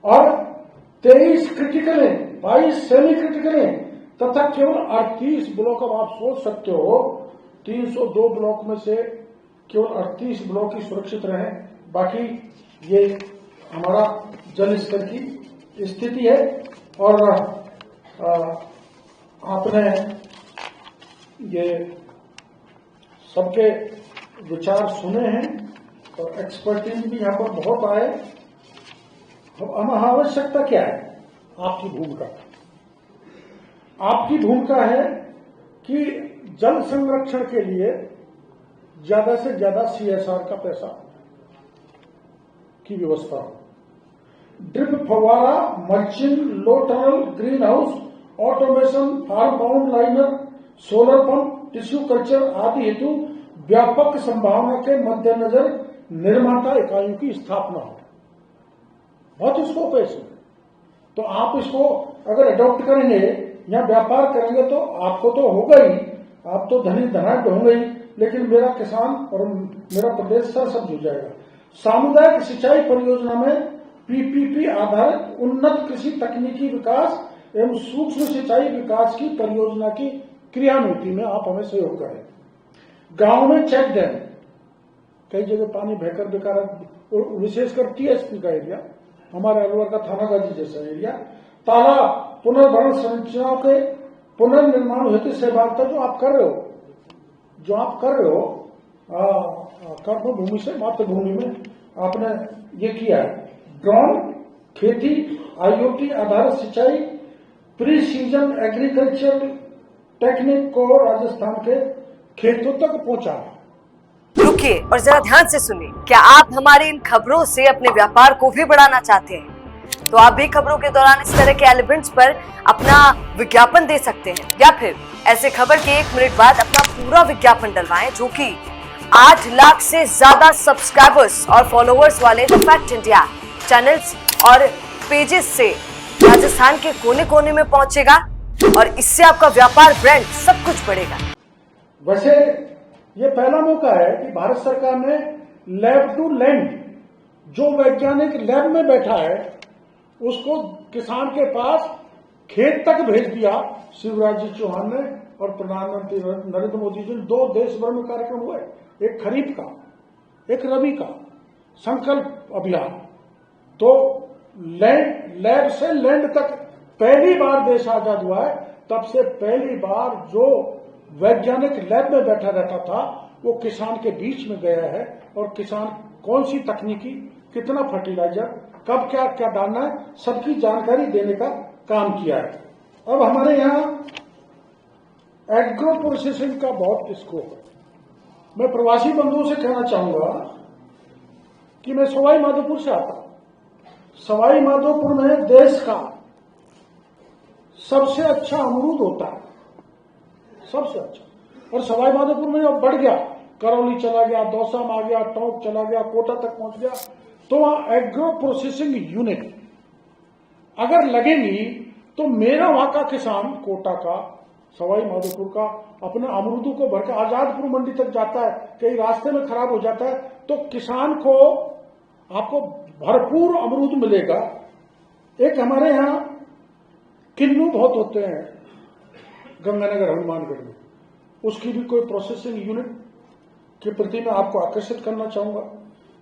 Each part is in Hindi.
और 23 क्रिटिकल है, 22 सेमी क्रिटिकल है तथा केवल 38 ब्लॉक। अब आप सोच सकते हो 302 ब्लॉक में से केवल 38 ब्लॉक ही सुरक्षित रहे, बाकी ये हमारा जल स्तर की स्थिति है। और आपने ये सबके विचार सुने हैं और एक्सपर्टीज भी यहाँ पर बहुत आए। अब आवश्यकता क्या है? आपकी भूमिका, आपकी भूमिका है कि जल संरक्षण के लिए ज्यादा से ज्यादा CSR का पैसा की व्यवस्था हो। ड्रिप फव्वारा, mulching, low tunnel, green house, automation, farm bound liner, solar pump, tissue culture आदि हेतु व्यापक संभावना के मद्देनजर निर्माता इकाइयों की स्थापना हो। बहुत स्कोप है इसमें। तो आप इसको अगर अडॉप्ट करेंगे या व्यापार करेंगे तो आपको तो होगा ही, आप तो धनी धनाढ्य होंगे ही, लेकिन मेरा किसान और मेरा प्रदेश सब हो जाएगा। सामुदायिक सिंचाई परियोजना में PPP आधारित उन्नत कृषि तकनीकी विकास एवं सूक्ष्म सिंचाई विकास की परियोजना की क्रियान्विति में आप हमें सहयोग करें। गांव में चेक डैम, कई जगह पानी बहकर बेकार, विशेषकर TSP का एरिया, हमारे अलवर का थानागाजी जैसा एरिया, तालाब, पुनर्भरण संरचनाओं के पुनर्निर्माण हेतु सहभागिता जो आप कर रहे हो कर्म भूमि से मातृभूमि में आपने ये किया है। ड्रोन खेती, IoT आधारित सिंचाई, प्री सीजन एग्रीकल्चर टेक्निक को राजस्थान के खेतों तक पहुंचाना। रुकिए और जरा ध्यान से सुनिए। क्या आप हमारी इन खबरों से अपने व्यापार को भी बढ़ाना चाहते हैं? तो आप भी खबरों के दौरान इस तरह के एलिमेंट्स पर अपना विज्ञापन दे सकते हैं, या फिर ऐसे खबर के 1 मिनट बाद अपना पूरा विज्ञापन डलवाएं, जो कि 8 लाख से ज्यादा सब्सक्राइबर्स और फॉलोअर्स वाले द फैक्ट इंडिया चैनल्स और पेजेस से राजस्थान के कोने कोने में पहुंचेगा और इससे आपका व्यापार, ब्रांड सब कुछ बढ़ेगा। वैसे ये पहला मौका है कि भारत सरकार ने लैब टू लैंड, जो वैज्ञानिक लैब में बैठा है उसको किसान के पास खेत तक भेज दिया। शिवराज जी चौहान ने और प्रधानमंत्री नरेंद्र मोदी जी ने 2 देश भर में कार्यक्रम हुए, एक खरीफ का, एक रबी का संकल्प अभियान। तो लैब से लैंड तक पहली बार देश आजाद हुआ है, तब से पहली बार जो वैज्ञानिक लैब में बैठा रहता था वो किसान के बीच में गया है और किसान कौन सी तकनीकी, कितना फर्टिलाइजर, कब क्या क्या डालना है, सबकी जानकारी देने का काम किया है। अब हमारे यहाँ एग्रो प्रोसेसिंग का बहुत स्कोप है। मैं प्रवासी बंधुओं से कहना चाहूंगा कि मैं सवाई माधोपुर से आता हूं। सवाई माधोपुर में देश का सबसे अच्छा अमरूद होता है, सबसे अच्छा। और सवाई माधोपुर में अब बढ़ गया, करौली चला गया, दौसा में आ गया, टोंक चला गया, कोटा तक पहुंच गया। तो वहां एग्रो प्रोसेसिंग यूनिट अगर लगेंगी तो मेरा वहां का किसान, कोटा का, सवाई माधोपुर का, अपने अमरूदों को भरकर आजादपुर मंडी तक जाता है, कहीं रास्ते में खराब हो जाता है तो किसान को आपको भरपूर अमरूद मिलेगा। एक हमारे यहाँ किन्नू बहुत होते हैं गंगानगर हनुमानगढ़ में, उसकी भी कोई प्रोसेसिंग यूनिट के प्रति मैं आपको आकर्षित करना चाहूंगा।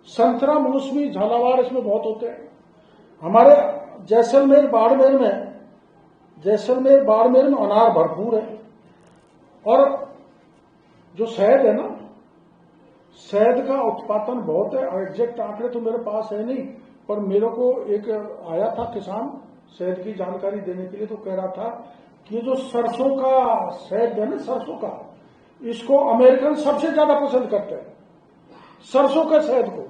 संतरा, मौसमी, झालावाड़ इसमें बहुत होते हैं। हमारे जैसलमेर बाड़मेर में अनार भरपूर है। और जो शहद है ना, शहद का उत्पादन बहुत है। एग्जैक्ट आंकड़े तो मेरे पास है नहीं, पर मेरे को एक आया था किसान शहद की जानकारी देने के लिए, तो कह रहा था कि जो सरसों का शहद है ना, सरसों का, इसको अमेरिकन सबसे ज्यादा पसंद करते हैं, सरसों के शहद को।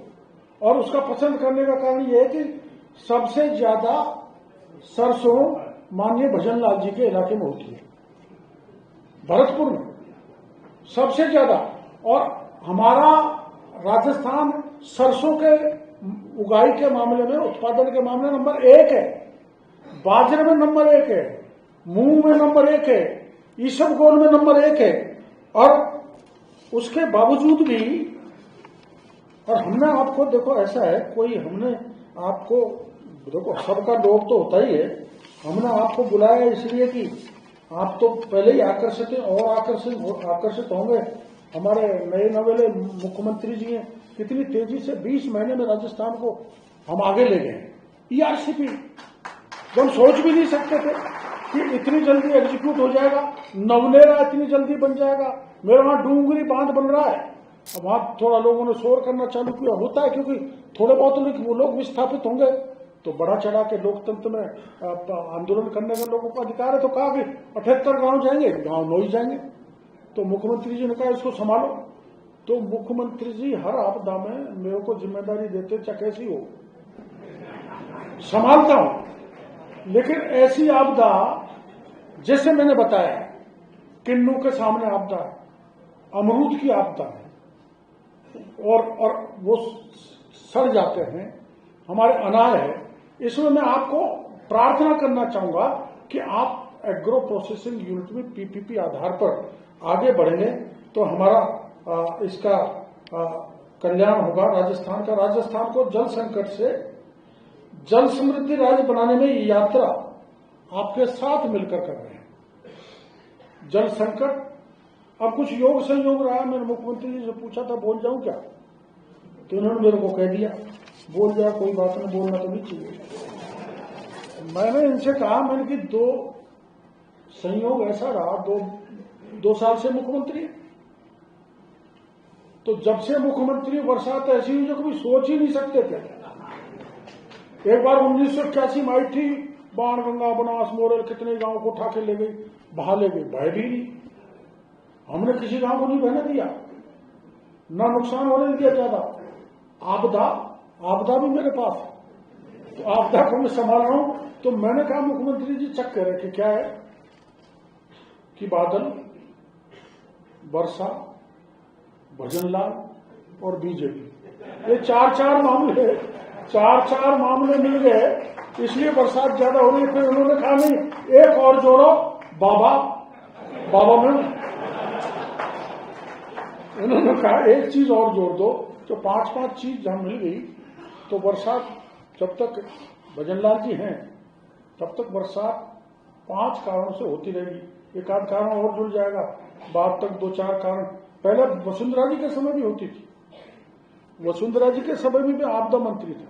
और उसका पसंद करने का कारण यह है कि सबसे ज्यादा सरसों माननीय भजन लाल जी के इलाके में होती है, भरतपुर में सबसे ज्यादा। और हमारा राजस्थान सरसों के उगाई के मामले में, उत्पादन के मामले में नंबर 1 है, बाजरे में नंबर 1 है, मूंग में नंबर 1 है, ईसबगोल में नंबर 1 है। और उसके बावजूद भी, और हमने आपको देखो ऐसा है, कोई हमने आपको देखो सबका लोभ तो होता ही है। हमने आपको बुलाया इसलिए कि आप तो पहले ही आकर्षित हैं और आकर्षित होंगे। हमारे नए नवेले मुख्यमंत्री जी हैं, कितनी तेजी से 20 महीने में राजस्थान को हम आगे ले गए। ईआरसीपी हम सोच भी नहीं सकते थे कि इतनी जल्दी एग्जीक्यूट हो जाएगा, नवनेरा इतनी जल्दी बन जाएगा। मेरे वहां डूंगरी बांध बन रहा है, अब वहां थोड़ा लोगों ने शोर करना चालू किया, होता है क्योंकि थोड़े बहुत वो लोग विस्थापित होंगे तो बड़ा चढ़ा के लोकतंत्र में आंदोलन करने का लोगों का अधिकार है। तो कहा कि 78 गांव जाएंगे, गांव नौ ही जाएंगे। तो मुख्यमंत्री जी ने कहा इसको संभालो। तो मुख्यमंत्री जी हर आपदा में मेरे को जिम्मेदारी देते, चाहे कैसी हो संभालता हूं। लेकिन ऐसी आपदा जैसे मैंने बताया, किन्नू के सामने आपदा है, अमरूद की आपदा है और वो सड़ जाते हैं, हमारे अनाज है। इसमें मैं आपको प्रार्थना करना चाहूंगा कि आप एग्रो प्रोसेसिंग यूनिट में पीपीपी आधार पर आगे बढ़ेंगे तो हमारा इसका कल्याण होगा राजस्थान का। राजस्थान को जल संकट से जल समृद्धि राज्य बनाने में ये यात्रा आपके साथ मिलकर कर रहे हैं। जल संकट अब कुछ योग संयोग रहा। मैंने मुख्यमंत्री जी से पूछा था बोल जाऊं क्या, तो उन्होंने मेरे को कह दिया बोल जाए, कोई बात नहीं, बोलना तो नहीं चाहिए। मैंने इनसे कहा, मैंने कि दो संयोग ऐसा रहा, दो साल से मुख्यमंत्री, तो जब से मुख्यमंत्री बरसात ऐसी हुई जो कभी सोच ही नहीं सकते थे। एक बार 1981 में आई थी बाणगंगा, बनास, मोरल, कितने गांव को उठा के ले गई, बहा ले गई, बह भी नहीं। हमने किसी गांव को नहीं बहने दिया, ना नुकसान होने दिया ज्यादा। आपदा भी मेरे पास, तो आपदा को मैं संभाल रहा हूं। तो मैंने कहा मुख्यमंत्री जी चेक करें कि क्या है कि बादल, वर्षा, भजनलाल और बीजेपी, ये चार मामले मिल गए, इसलिए बरसात ज्यादा हो रही है। फिर उन्होंने कहा नहीं एक और जोड़ो, बाबा में उन्होंने कहा एक चीज और जोड़ दो, तो 5-5 चीज जहां मिल गई तो बरसात जब तक भजनलाल जी हैं तब तक बरसात 5 कारणों से होती रहेगी। एक आध कारण और जुड़ जाएगा, बाद तक 2-4 कारण। पहले वसुंधरा जी के समय भी होती थी, वसुंधरा जी के समय में भी आपदा मंत्री था,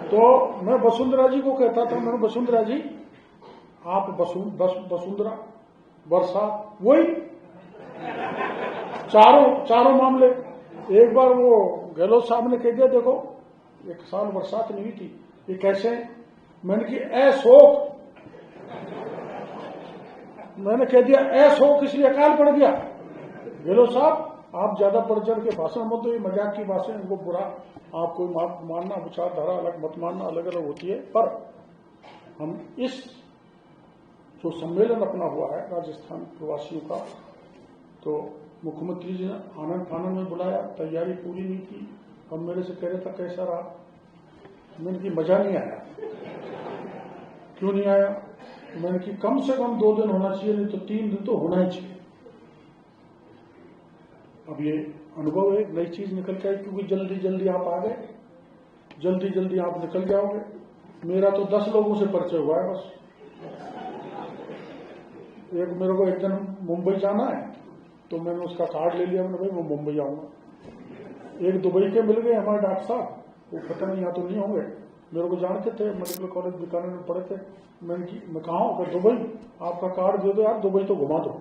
तो मैं वसुंधरा जी को कहता था, मैंने वसुंधरा जी आप वसुंधरा बरसात वही चारों मामले। एक बार वो गहलोत साहब ने कह दिया देखो 1 साल बरसात नहीं हुई थी, ये कैसे? मैंने कि अशोक, मैंने कह दिया अशोक इसलिए अकाल पड़ गया। गहलोत साहब आप ज्यादा बढ़ चढ़ के भाषण मत दो, ये मजाक की भाषा, इनको बुरा आप कोई मानना, विचारधारा अलग मत मानना, अलग अलग होती है। पर हम इस जो सम्मेलन अपना हुआ है राजस्थान प्रवासियों का, तो मुख्यमंत्री जी ने आनंद फानंद में बुलाया, तैयारी पूरी नहीं की। अब मेरे से कह रहे था कैसा रहा, मैंने कि मजा नहीं आया। क्यों नहीं आया? मैंने कि कम से कम 2 दिन होना चाहिए, नहीं तो 3 दिन तो होना ही चाहिए। अब ये अनुभव है, नई चीज निकल के आई, क्योंकि जल्दी जल्दी आप आ गए, जल्दी जल्दी आप निकल जाओगे। मेरा तो 10 लोगों से परिचय हुआ है बस। एक मेरे को एक दिन मुंबई जाना है, तो मैंने उसका कार्ड ले लिया, मैंने भाई वो मुंबई आऊंगा। एक दुबई के मिल गए हमारे डॉक्टर साहब, वो पता नहीं यहाँ तो नहीं होंगे, मेरे को जानते थे, मेडिकल कॉलेज बीकानेर में पढ़े थे। मैं कहा हूँ दुबई, आपका कार्ड दे दो यार, दुबई तो घुमा दो।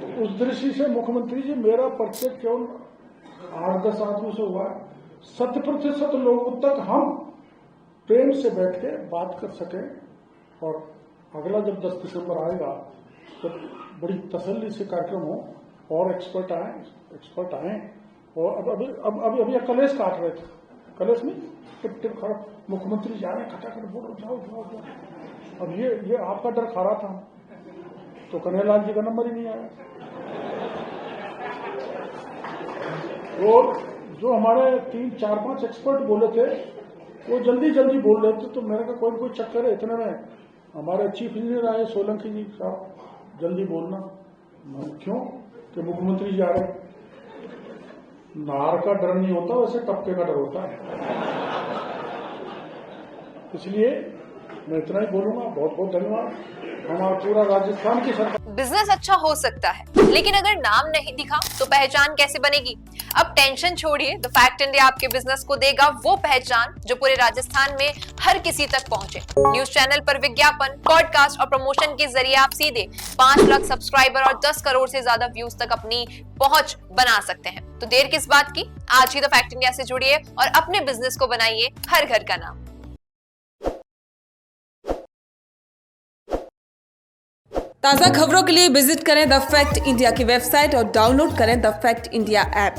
तो उस दृष्टि से मुख्यमंत्री जी मेरा परिचय केवल 8-10 आदमियों से हुआ है। 100% लोगों तक हम प्रेम से बैठ के बात कर सके, और अगला जब 10 दिसंबर आएगा तो बड़ी तसल्ली से कार्यक्रम हो और एक्सपर्ट आए। और अभी कलेश काट रहे थे, कलेश में टिप खड़ा, मुख्यमंत्री जा रहे हैं, खटाखट बोलो जाओ। अब ये आपका डर खा रहा था, तो कन्हैयालाल जी का नंबर ही नहीं आया। और जो हमारे 3-4-5 एक्सपर्ट बोले थे वो जल्दी बोल रहे थे, तो मेरे का कोई कोई चक्कर है। इतने में हमारे चीफ इंजीनियर आए सोलंकी जी साहब, जल्दी बोलना। क्यों? कि मुख्यमंत्री जी आ रहे। नार का डर नहीं होता, वैसे टपके का डर होता है। इसलिए मैं इतना ही बोलूंगा। बहुत बहुत धन्यवाद। हमारा पूरा राजस्थान की सरकार। बिजनेस अच्छा हो सकता है, लेकिन अगर नाम नहीं दिखा तो पहचान कैसे बनेगी? अब टेंशन छोड़िए, द फैक्ट इंडिया आपके बिजनेस को देगा वो पहचान जो पूरे राजस्थान में हर किसी तक पहुंचे। न्यूज चैनल पर विज्ञापन, पॉडकास्ट और प्रमोशन के जरिए आप सीधे 5 लाख सब्सक्राइबर और 10 करोड़ से ज्यादा व्यूज तक अपनी पहुंच बना सकते हैं। तो देर किस बात की, आज ही द फैक्ट इंडिया से जुड़िए और अपने बिजनेस को बनाइए हर घर का नाम। ताज़ा खबरों के लिए विजिट करें द फैक्ट इंडिया की वेबसाइट और डाउनलोड करें द फैक्ट इंडिया ऐप।